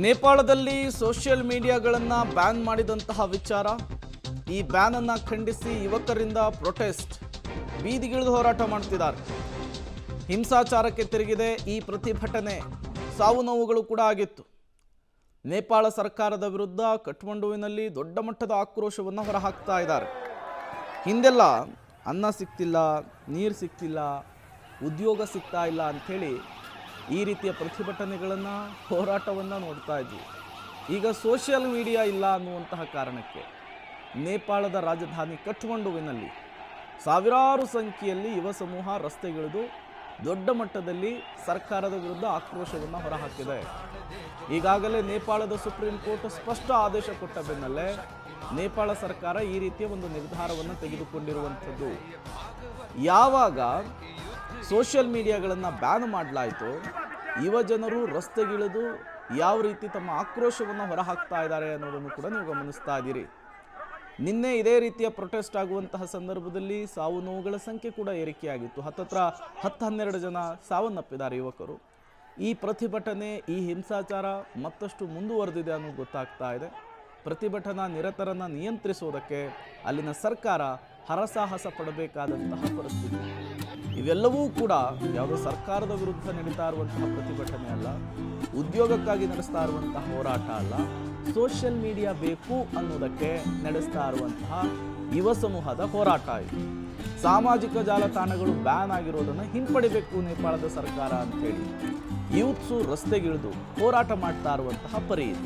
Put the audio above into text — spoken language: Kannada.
ನೇಪಾಳದಲ್ಲಿ ಸೋಷಿಯಲ್ ಮೀಡಿಯಾಗಳನ್ನು ಬ್ಯಾನ್ ಮಾಡಿದಂತಹ ವಿಚಾರ, ಈ ಬ್ಯಾನ್ ಅನ್ನು ಖಂಡಿಸಿ ಯುವಕರಿಂದ ಪ್ರೊಟೆಸ್ಟ್, ಬೀದಿಗಿಳಿದು ಹೋರಾಟ ಮಾಡ್ತಿದ್ದಾರೆ. ಹಿಂಸಾಚಾರಕ್ಕೆ ತಿರುಗಿದೆ ಈ ಪ್ರತಿಭಟನೆ, ಸಾವು ನೋವುಗಳು ಕೂಡ ಆಗಿತ್ತು. ನೇಪಾಳ ಸರ್ಕಾರದ ವಿರುದ್ಧ ಕಠ್ಮಂಡುವಿನಲ್ಲಿ ದೊಡ್ಡ ಮಟ್ಟದ ಆಕ್ರೋಶವನ್ನು ಹೊರಹಾಕ್ತಾ ಇದ್ದಾರೆ. ಹಿಂದೆಲ್ಲ ಅನ್ನ ಸಿಗ್ತಿಲ್ಲ, ನೀರು ಸಿಗ್ತಿಲ್ಲ, ಉದ್ಯೋಗ ಸಿಗ್ತಾ ಇಲ್ಲ ಅಂಥೇಳಿ ಈ ರೀತಿಯ ಪ್ರತಿಭಟನೆಗಳನ್ನು, ಹೋರಾಟವನ್ನು ನೋಡ್ತಾ ಇದ್ವಿ. ಈಗ ಸೋಷಿಯಲ್ ಮೀಡಿಯಾ ಇಲ್ಲ ಅನ್ನುವಂತಹ ಕಾರಣಕ್ಕೆ ನೇಪಾಳದ ರಾಜಧಾನಿ ಕಠ್ಮಂಡುವಿನಲ್ಲಿ ಸಾವಿರಾರು ಸಂಖ್ಯೆಯಲ್ಲಿ ಯುವ ಸಮೂಹ ರಸ್ತೆಗಿಳಿದು ದೊಡ್ಡ ಮಟ್ಟದಲ್ಲಿ ಸರ್ಕಾರದ ವಿರುದ್ಧ ಆಕ್ರೋಶವನ್ನು ಹೊರಹಾಕಿದೆ. ಈಗಾಗಲೇ ನೇಪಾಳದ ಸುಪ್ರೀಂ ಕೋರ್ಟ್ ಸ್ಪಷ್ಟ ಆದೇಶ ಕೊಟ್ಟ ಬೆನ್ನಲ್ಲೇ ನೇಪಾಳ ಸರ್ಕಾರ ಈ ರೀತಿಯ ಒಂದು ನಿರ್ಧಾರವನ್ನು ತೆಗೆದುಕೊಂಡಿರುವಂಥದ್ದು. ಯಾವಾಗ ಸೋಷಿಯಲ್ ಮೀಡಿಯಾಗಳನ್ನು ಬ್ಯಾನ್ ಮಾಡಲಾಯಿತು, ಯುವ ಜನರು ರಸ್ತೆಗಿಳಿದು ಯಾವ ರೀತಿ ತಮ್ಮ ಆಕ್ರೋಶವನ್ನು ಹೊರಹಾಕ್ತಾ ಇದ್ದಾರೆ ಅನ್ನೋದನ್ನು ಕೂಡ ನೀವು ಗಮನಿಸ್ತಾ ಇದ್ದೀರಿ. ನಿನ್ನೆ ಇದೇ ರೀತಿಯ ಪ್ರೊಟೆಸ್ಟ್ ಆಗುವಂತಹ ಸಂದರ್ಭದಲ್ಲಿ ಸಾವು ನೋವುಗಳ ಸಂಖ್ಯೆ ಕೂಡ ಏರಿಕೆಯಾಗಿತ್ತು. ಹತ್ತತ್ರ 10-12 ಜನ ಸಾವನ್ನಪ್ಪಿದ್ದಾರೆ ಯುವಕರು. ಈ ಪ್ರತಿಭಟನೆ, ಈ ಹಿಂಸಾಚಾರ ಮತ್ತಷ್ಟು ಮುಂದುವರೆದಿದೆ ಅನ್ನೋದು ಗೊತ್ತಾಗ್ತಾ ಇದೆ. ಪ್ರತಿಭಟನಾ ನಿರತರನ್ನು ನಿಯಂತ್ರಿಸುವುದಕ್ಕೆ ಅಲ್ಲಿನ ಸರ್ಕಾರ ಹರಸಾಹಸ ಪಡಬೇಕಾದಂತಹ ಪರಿಸ್ಥಿತಿ. ಇವೆಲ್ಲವೂ ಕೂಡ ಯಾವುದೋ ಸರ್ಕಾರದ ವಿರುದ್ಧ ನಡೀತಾ ಇರುವಂತಹ ಪ್ರತಿಭಟನೆ ಅಲ್ಲ, ಉದ್ಯೋಗಕ್ಕಾಗಿ ನಡೆಸ್ತಾ ಇರುವಂತಹ ಹೋರಾಟ ಅಲ್ಲ, ಸೋಷಿಯಲ್ ಮೀಡಿಯಾ ಬೇಕು ಅನ್ನೋದಕ್ಕೆ ನಡೆಸ್ತಾ ಇರುವಂತಹ ಯುವ ಸಮೂಹದ ಹೋರಾಟ ಇದು. ಸಾಮಾಜಿಕ ಜಾಲತಾಣಗಳು ಬ್ಯಾನ್ ಆಗಿರೋದನ್ನು ಹಿಂಪಡಿಬೇಕು ನೇಪಾಳದ ಸರ್ಕಾರ ಅಂತ ಹೇಳಿ ಯೂತ್ಸು ರಸ್ತೆಗಿಳಿದು ಹೋರಾಟ ಮಾಡ್ತಾ ಇರುವಂತಹ ಪರಿ ಇದು.